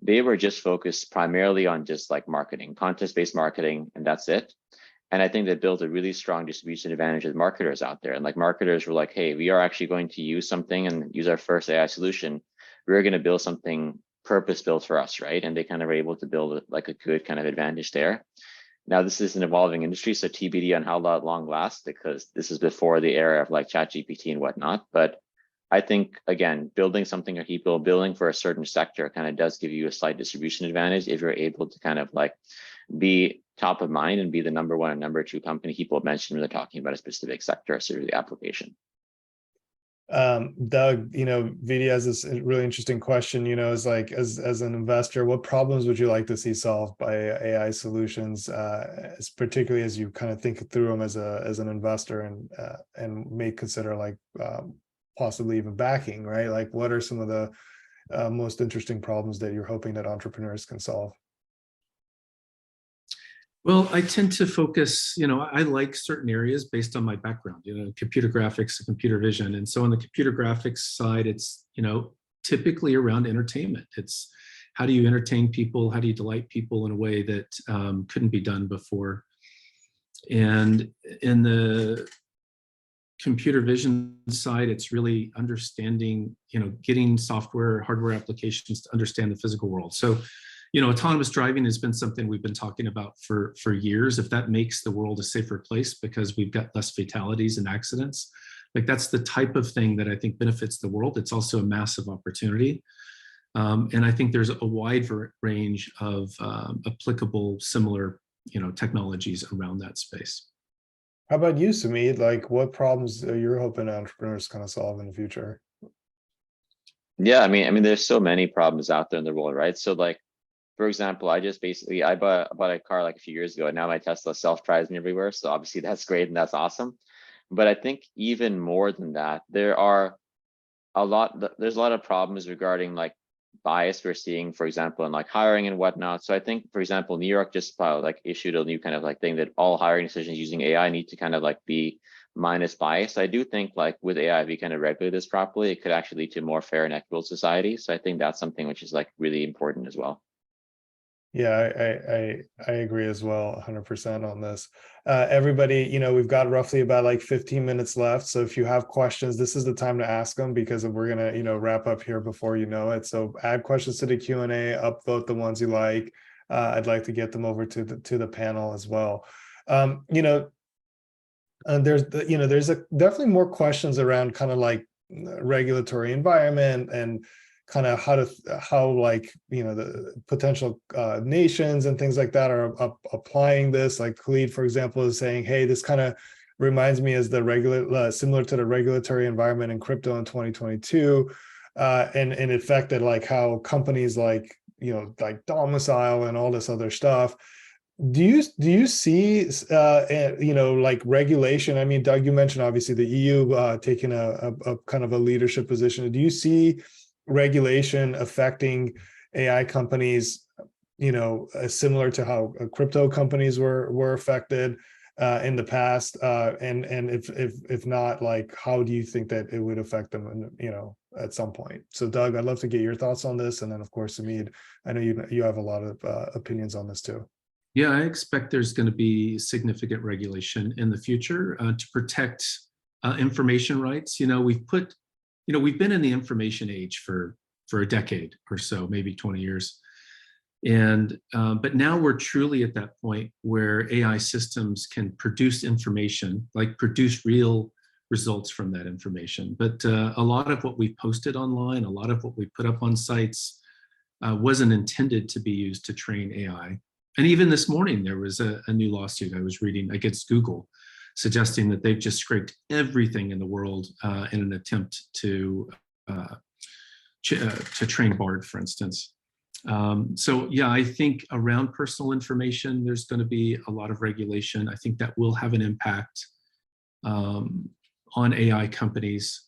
They were just focused primarily on just like marketing, content-based marketing, and that's it. And I think they built a really strong distribution advantage with marketers out there. And like marketers were like, hey, we are actually going to use something and use our first AI solution. We're going to build something purpose-built for us, right? And they kind of were able to build like a good kind of advantage there. Now, this is an evolving industry, so TBD on how long lasts, because this is before the era of like ChatGPT and whatnot. But I think, again, building something or people building for a certain sector kind of does give you a slight distribution advantage if you're able to kind of like be top of mind and be the number one and number two company people mention when they're talking about a specific sector or sort of the application. Doug, VD has this really interesting question, is like, as an investor, what problems would you like to see solved by AI solutions, particularly as you kind of think through them as an investor and may consider like possibly even backing, right? Like, what are some of the most interesting problems that you're hoping that entrepreneurs can solve? Well, I tend to focus, I like certain areas based on my background, computer graphics, computer vision. And so on the computer graphics side, it's, typically around entertainment. It's how do you entertain people? How do you delight people in a way that couldn't be done before? And in the computer vision side, it's really understanding, getting software, hardware applications to understand the physical world. So, autonomous driving has been something we've been talking about for years. If that makes the world a safer place because we've got less fatalities and accidents, like that's the type of thing that I think benefits the world. It's also a massive opportunity. And I think there's a wide range of applicable similar, technologies around that space. How about you, Samid? Like, what problems are you hoping entrepreneurs kind of solve in the future? Yeah, I mean, there's so many problems out there in the world, right? So like, for example, I bought a car like a few years ago, and now my Tesla self-drives me everywhere. So obviously that's great and that's awesome. But I think even more than that, there's a lot of problems regarding like bias we're seeing, for example, in like hiring and whatnot. So I think, for example, New York just issued a new kind of like thing that all hiring decisions using AI need to kind of like be minus bias. I do think like with AI, if we kind of regulate this properly, it could actually lead to a more fair and equitable society. So I think that's something which is like really important as well. Yeah, I agree as well, 100% on this. Everybody, we've got roughly about like 15 minutes left. So if you have questions, this is the time to ask them, because we're gonna, wrap up here before you know it. So add questions to the Q&A, upvote the ones you like. I'd like to get them over to the panel as well. There's definitely more questions around kind of like regulatory environment and kind of how like the potential nations and things like that are applying this. Like Khalid, for example, is saying, hey, this kind of reminds me as the similar to the regulatory environment in crypto in 2022, and it affected like how companies like like domicile and all this other stuff. Do you see like regulation? I mean, Doug, you mentioned obviously the EU taking a kind of a leadership position. Do you see regulation affecting AI companies, similar to how crypto companies were affected in the past? And if not, like, how do you think that it would affect them, at some point? So Doug, I'd love to get your thoughts on this. And then of course, Samid, I know you have a lot of opinions on this too. Yeah, I expect there's going to be significant regulation in the future to protect information rights. We've been in the information age for a decade or so, maybe 20 years. And but now we're truly at that point where AI systems can produce information, like produce real results from that information. But a lot of what we posted online, a lot of what we put up on sites wasn't intended to be used to train AI. And even this morning, there was a new lawsuit I was reading against Google, suggesting that they've just scraped everything in the world in an attempt to train BARD, for instance. So yeah, I think around personal information, there's going to be a lot of regulation. I think that will have an impact on AI companies.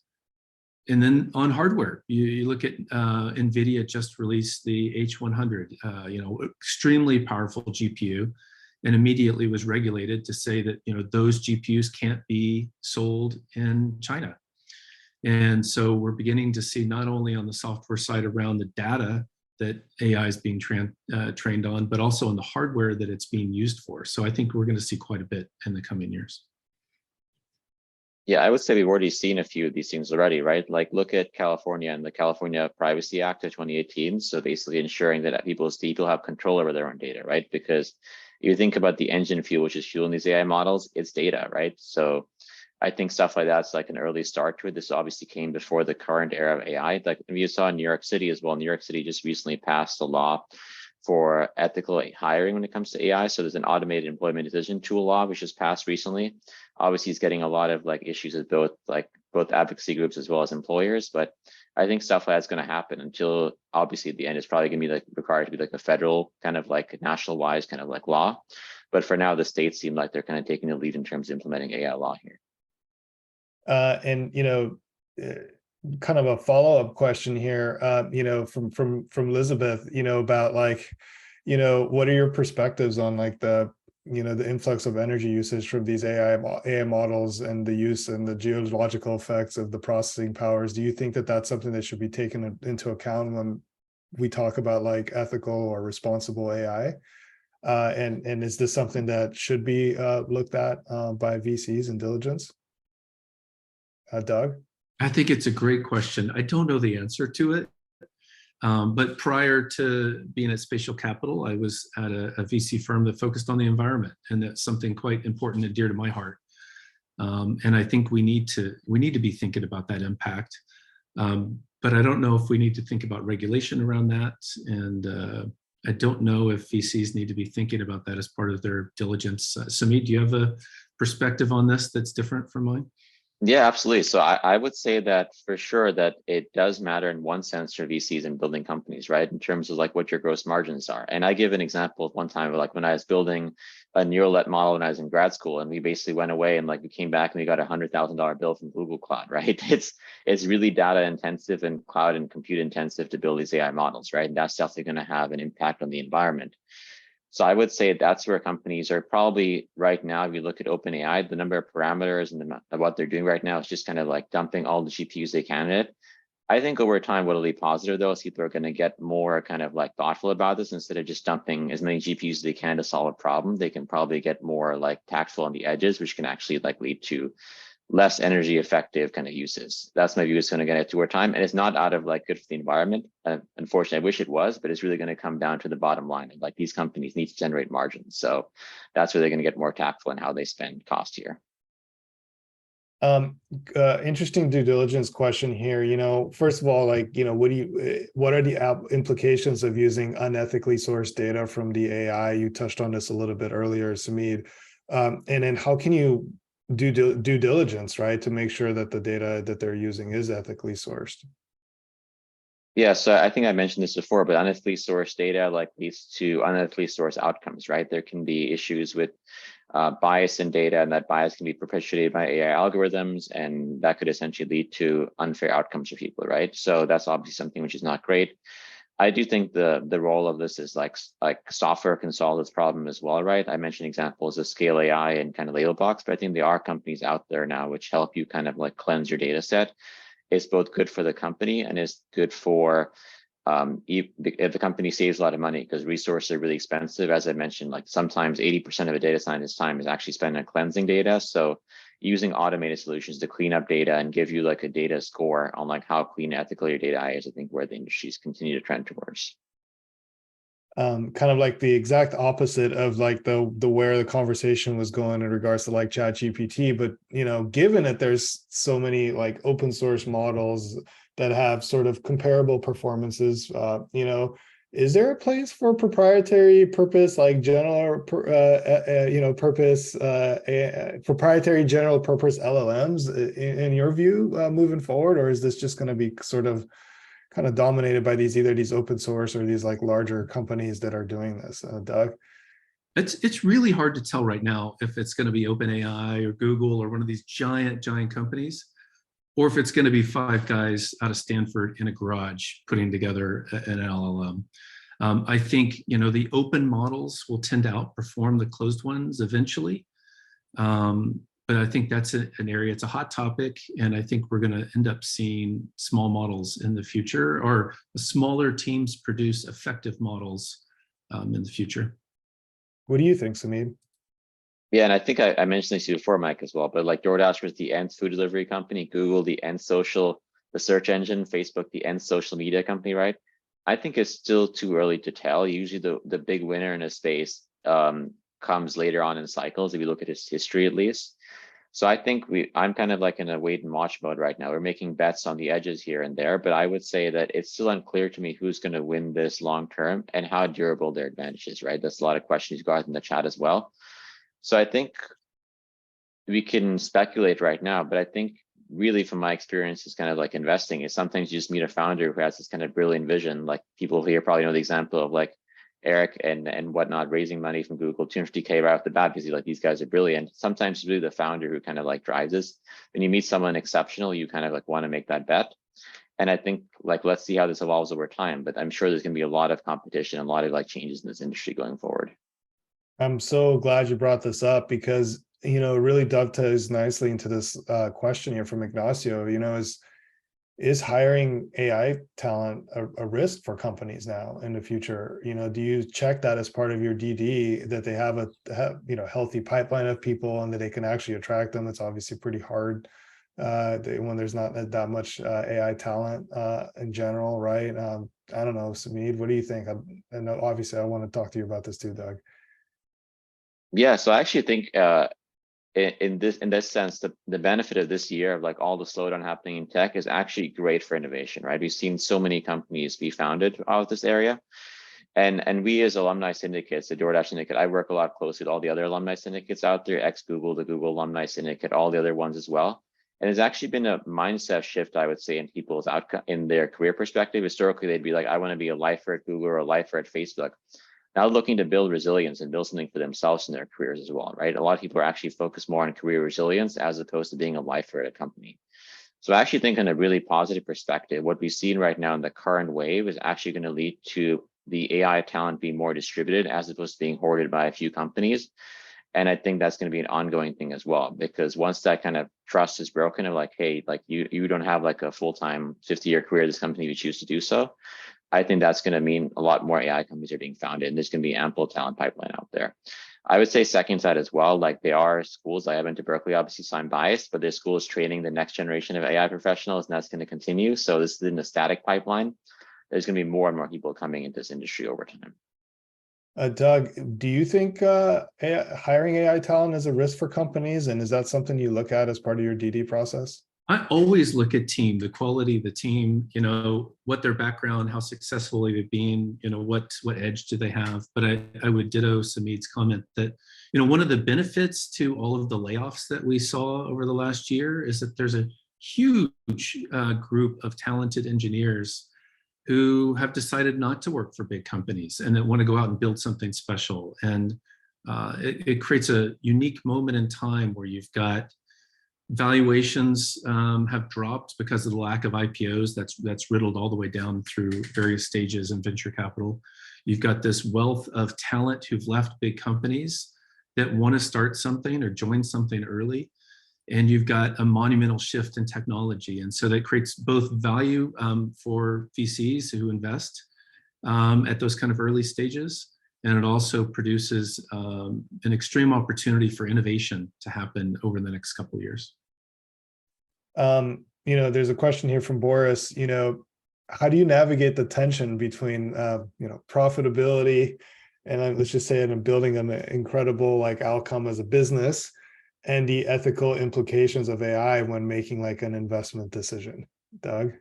And then on hardware, you look at NVIDIA just released the H100, extremely powerful GPU, and immediately was regulated to say that those GPUs can't be sold in China. And so we're beginning to see not only on the software side around the data that AI is being trained on, but also on the hardware that it's being used for. So I think we're going to see quite a bit in the coming years. Yeah, I would say we've already seen a few of these things already, right? Like look at California and the California Privacy Act of 2018. So basically ensuring that people have control over their own data, right? Because you think about the engine fuel, which is fueling these AI models, it's data, right? So I think stuff like that's like an early start to it. This obviously came before the current era of AI. Like you saw in New York City as well. New York City just recently passed a law for ethical hiring when it comes to AI. So there's an automated employment decision tool law, which was passed recently. Obviously, it's getting a lot of like issues with both advocacy groups as well as employers. But I think stuff like that's going to happen until obviously at the end, it's probably going to be like required to be like a federal kind of like national wise kind of like law. But for now, the states seem like they're kind of taking the lead in terms of implementing AI law here. Kind of a follow-up question here, from Elizabeth, about like, what are your perspectives on like the influx of energy usage from these AI models and the use and the geological effects of the processing powers? Do you think that that's something that should be taken into account when we talk about like ethical or responsible AI? And is this something that should be looked at by VCs in diligence? Doug? I think it's a great question. I don't know the answer to it. But prior to being at Spatial Capital, I was at a VC firm that focused on the environment, and that's something quite important and dear to my heart. And I think we need to be thinking about that impact. But I don't know if we need to think about regulation around that. And I don't know if VCs need to be thinking about that as part of their diligence. Samit, do you have a perspective on this that's different from mine? Yeah, absolutely. So I would say that for sure that it does matter in one sense for VCs and building companies, right? In terms of like what your gross margins are. And I give an example of one time of like when I was building a neural net model when I was in grad school, and we basically went away and like we came back and we got $100,000 bill from Google Cloud, right? It's really data intensive and cloud and compute intensive to build these AI models, right? And that's definitely going to have an impact on the environment. So I would say that's where companies are probably right now. If you look at OpenAI, the number of parameters and what they're doing right now is just kind of like dumping all the GPUs they can in it. I think over time, what'll be positive though is people are going to get more kind of like thoughtful about this. Instead of just dumping as many GPUs as they can to solve a problem, they can probably get more like tactful on the edges, which can actually like lead to less energy effective kind of uses. That's my view. It's going to get it to over time, and it's not out of like good for the environment. Unfortunately, I wish it was, but it's really going to come down to the bottom line. Like these companies need to generate margins, so that's where they're going to get more tactful in how they spend cost here. Interesting due diligence question here. First of all, like, what are the implications of using unethically sourced data from the AI? You touched on this a little bit earlier, Samid. And then how can you do due diligence, right, to make sure that the data that they're using is ethically sourced? Yeah, so I think I mentioned this before, but unethically sourced data like leads to unethically sourced outcomes, right? There can be issues with bias in data, and that bias can be perpetuated by AI algorithms, and that could essentially lead to unfair outcomes for people, right? So that's obviously something which is not great. I do think the role of this is like software can solve this problem as well, right? I mentioned examples of Scale AI and kind of Labelbox, but I think there are companies out there now which help you kind of like cleanse your data set. It's both good for the company and it's good for if the company saves a lot of money because resources are really expensive, as I mentioned, like sometimes 80% of a data scientist's time is actually spent on cleansing data. So using automated solutions to clean up data and give you like a data score on like how clean, ethical your data is, I think where the industries continue to trend towards. Kind of like the exact opposite of like the where the conversation was going in regards to like ChatGPT. But given that there's so many like open source models that have sort of comparable performances, is there a place for proprietary purpose, like proprietary general purpose LLMs in your view moving forward, or is this just going to be sort of kind of dominated by either these open source or these like larger companies that are doing this, Doug? It's really hard to tell right now if it's going to be OpenAI or Google or one of these giant companies, or if it's going to be five guys out of Stanford in a garage putting together an LLM. I think the open models will tend to outperform the closed ones eventually. But I think that's an area, it's a hot topic, and I think we're going to end up seeing small models in the future, or smaller teams produce effective models in the future. What do you think, Sumit? Yeah, and I think I mentioned this before, Mike, as well, but like DoorDash was the end food delivery company, Google the end social, the search engine, Facebook the end social media company, right? I think it's still too early to tell. Usually the big winner in a space comes later on in cycles, if you look at its history at least. So I think I'm kind of like in a wait and watch mode right now. We're making bets on the edges here and there, but I would say that it's still unclear to me who's going to win this long term and how durable their advantage is, right? That's a lot of questions you got in the chat as well. So I think we can speculate right now, but I think really from my experience is kind of like investing is sometimes you just meet a founder who has this kind of brilliant vision. Like people here probably know the example of like Eric and whatnot, raising money from Google, 250K right off the bat because you're like, these guys are brilliant. Sometimes it's really the founder who kind of like drives this. When you meet someone exceptional, you kind of like want to make that bet. And I think like, let's see how this evolves over time, but I'm sure there's going to be a lot of competition, a lot of like changes in this industry going forward. I'm so glad you brought this up because, it really dovetails nicely into this question here from Ignacio, is hiring AI talent a risk for companies now in the future? Do you check that as part of your DD that they have a healthy pipeline of people and that they can actually attract them? It's obviously pretty hard when there's not that much AI talent in general, right? I don't know, Sumit, what do you think? And obviously I want to talk to you about this too, Doug. Yeah, so I actually think in this sense, the benefit of this year of like all the slowdown happening in tech is actually great for innovation, right? We've seen so many companies be founded out of this area. And we as alumni syndicates, the DoorDash syndicate, I work a lot closely with all the other alumni syndicates out there, ex-Google, the Google alumni syndicate, all the other ones as well. And there's actually been a mindset shift, I would say, in people's outcome, in their career perspective. Historically, they'd be like, I want to be a lifer at Google or a lifer at Facebook. Now looking to build resilience and build something for themselves in their careers as well, right? A lot of people are actually focused more on career resilience as opposed to being a lifer at a company. So I actually think in a really positive perspective, what we've seen right now in the current wave is actually going to lead to the AI talent being more distributed as opposed to being hoarded by a few companies. And I think that's going to be an ongoing thing as well, because once that kind of trust is broken of like, hey, like you don't have like a full-time 50-year career at this company if you choose to do so, I think that's going to mean a lot more AI companies are being founded, and there's going to be ample talent pipeline out there. I would say second side as well, like there are schools, I went to Berkeley, obviously, so I'm biased, but there's schools training the next generation of AI professionals, and that's going to continue. So this is in the static pipeline. There's going to be more and more people coming into this industry over time. Doug, do you think hiring AI talent is a risk for companies? And is that something you look at as part of your DD process? I always look at team, the quality of the team, what their background, how successful they've been, what edge do they have. But I would ditto Sumit's comment that, one of the benefits to all of the layoffs that we saw over the last year is that there's a huge group of talented engineers who have decided not to work for big companies and that want to go out and build something special. And it creates a unique moment in time where you've got valuations have dropped because of the lack of IPOs that's riddled all the way down through various stages in venture capital. You've got this wealth of talent who've left big companies that want to start something or join something early. and you've got a monumental shift in technology. And so that creates both value for VCs who invest at those kind of early stages. And it also produces an extreme opportunity for innovation to happen over the next couple of years. There's a question here from Boris, how do you navigate the tension between, profitability and let's just say it, and building an incredible outcome as a business and the ethical implications of AI when making an investment decision? Doug?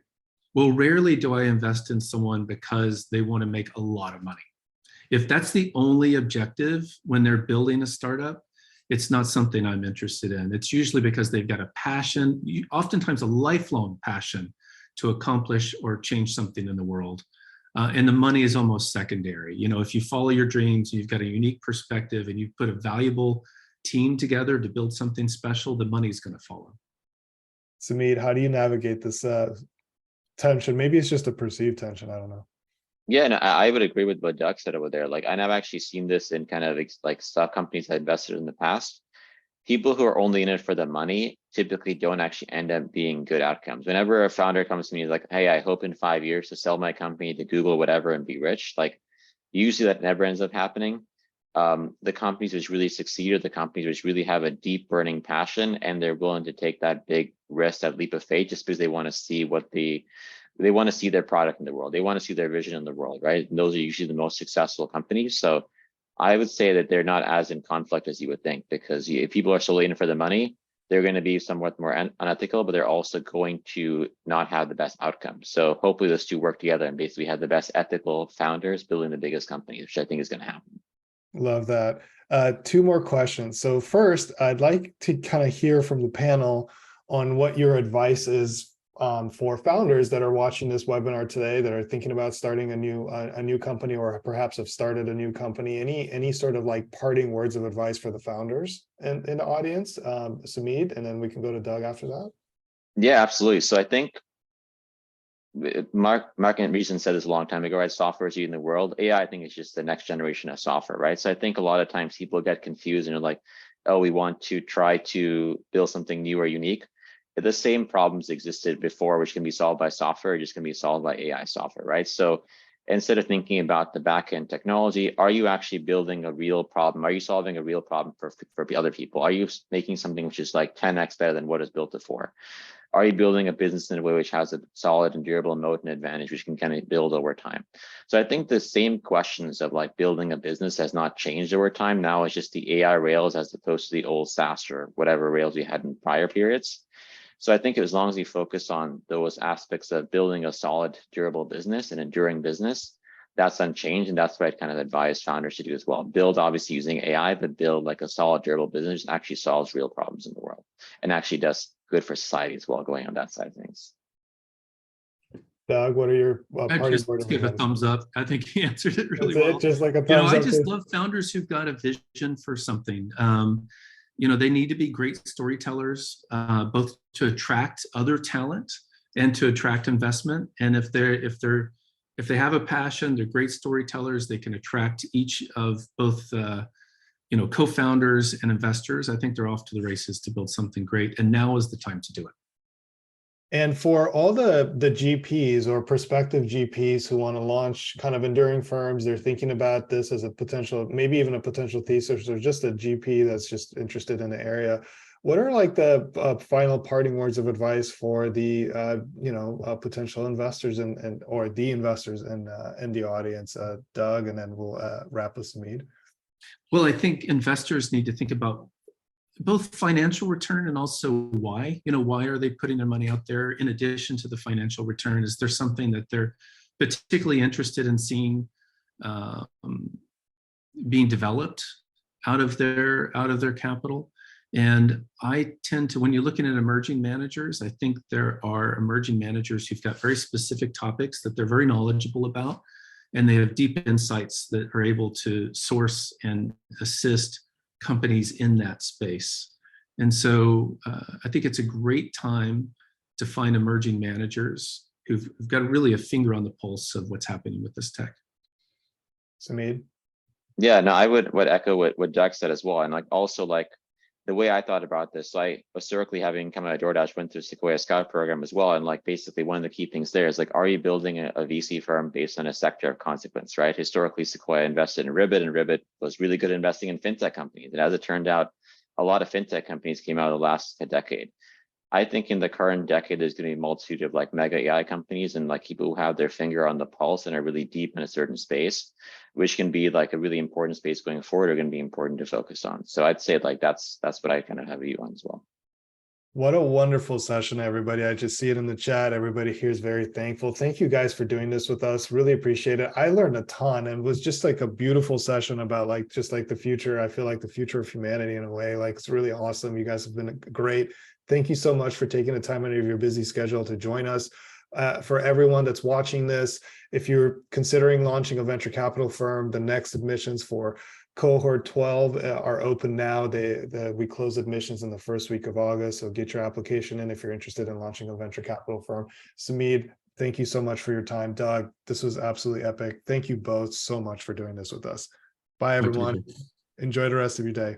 Well, rarely do I invest in someone because they want to make a lot of money. If that's the only objective when they're building a startup, it's not something I'm interested in. It's usually because they've got a passion, oftentimes a lifelong passion, to accomplish or change something in the world. And the money is almost secondary. If you follow your dreams, you've got a unique perspective, and you put a valuable team together to build something special, the money is going to follow. Sumit, how do you navigate this tension? Maybe it's just a perceived tension. I don't know. Yeah, and I would agree with what Doug said over there. And I've actually seen this in kind of stock companies I invested in the past. People who are only in it for the money typically don't actually end up being good outcomes. Whenever a founder comes to me like, hey, I hope in 5 years to sell my company to Google, whatever, and be rich, usually that never ends up happening. The companies which really succeed are the companies which really have a deep burning passion, and they're willing to take that big risk, that leap of faith, just because they want to see they want to see their product in the world. They want to see their vision in the world, right? And those are usually the most successful companies. So I would say that they're not as in conflict as you would think, because if people are solely in it for the money, they're going to be somewhat more unethical, but they're also going to not have the best outcomes. So hopefully those two work together and basically have the best ethical founders building the biggest companies, which I think is going to happen. Love that. Two more questions. So first, I'd like to kind of hear from the panel on what your advice is for founders that are watching this webinar today, that are thinking about starting a new company, or perhaps have started a new company. Any sort of parting words of advice for the founders in the audience, Sumit, and then we can go to Doug after that. Yeah, absolutely. So I think Mark Andreessen said this a long time ago, right? Software is eating the world. AI, I think, is just the next generation of software, right? So I think a lot of times people get confused and are like, oh, we want to try to build something new or unique. The same problems existed before, which can be solved by software, just can be solved by AI software, right? So instead of thinking about the back-end technology, are you actually building a real problem? Are you solving a real problem for other people? Are you making something which is 10x better than what is built before? Are you building a business in a way which has a solid and durable moat and advantage, which can kind of build over time? So I think the same questions of building a business has not changed over time. Now it's just the AI rails as opposed to the old SaaS or whatever rails we had in prior periods. So I think as long as we focus on those aspects of building a solid, durable business, and enduring business, that's unchanged. And that's what I'd kind of advise founders to do as well. Build, obviously, using AI, but build a solid, durable business that actually solves real problems in the world and actually does good for society as well, going on that side of things. Doug, what are your I just give a thumbs up. I think he answered it really well. Just like a thumbs up. I too. just love founders who've got a vision for something. They need to be great storytellers, both to attract other talent and to attract investment. And if they have a passion, they're great storytellers, they can attract each of both co-founders and investors. I think they're off to the races to build something great. And now is the time to do it. And for all the GPs or prospective GPs who want to launch kind of enduring firms, they're thinking about this as a potential, maybe even a potential thesis, or just a GP that's just interested in the area. What are the final parting words of advice for the potential investors or the investors in the audience, Doug, and then we'll wrap with Sumit. Well, I think investors need to think about both financial return and also why. Why are they putting their money out there? In addition to the financial return, is there something that they're particularly interested in seeing being developed out of their capital? And I tend to, when you're looking at emerging managers, I think there are emerging managers who've got very specific topics that they're very knowledgeable about, and they have deep insights that are able to source and assist companies in that space. And so I think it's a great time to find emerging managers who've got really a finger on the pulse of what's happening with this tech. Sumit? Yeah, no, I would echo what Doug said as well. And also the way I thought about this, so I historically, having come out of DoorDash, went through Sequoia Scout program as well. And like basically one of the key things there is like, are you building a VC firm based on a sector of consequence, right? Historically, Sequoia invested in Ribbit, and Ribbit was really good at investing in fintech companies. And as it turned out, a lot of fintech companies came out of the last decade. I think in the current decade, there's going to be a multitude of like mega AI companies and like people who have their finger on the pulse and are really deep in a certain space, which can be like a really important space going forward, are going to be important to focus on. So I'd say like that's what I kind of have a view on as well. What a wonderful session, everybody. I just see it in the chat. Everybody here is very thankful. Thank you guys for doing this with us. Really appreciate it. I learned a ton, and it was just like a beautiful session about like just like the future. I feel like the future of humanity in a way. Like it's really awesome. You guys have been great. Thank you so much for taking the time out of your busy schedule to join us. For everyone that's watching this, if you're considering launching a venture capital firm, the next admissions for cohort 12 are open now. We close admissions in the first week of August, so get your application in if you're interested in launching a venture capital firm. Samid, thank you so much for your time. Doug, this was absolutely epic. Thank you both so much for doing this with us. Bye, everyone. Enjoy the rest of your day.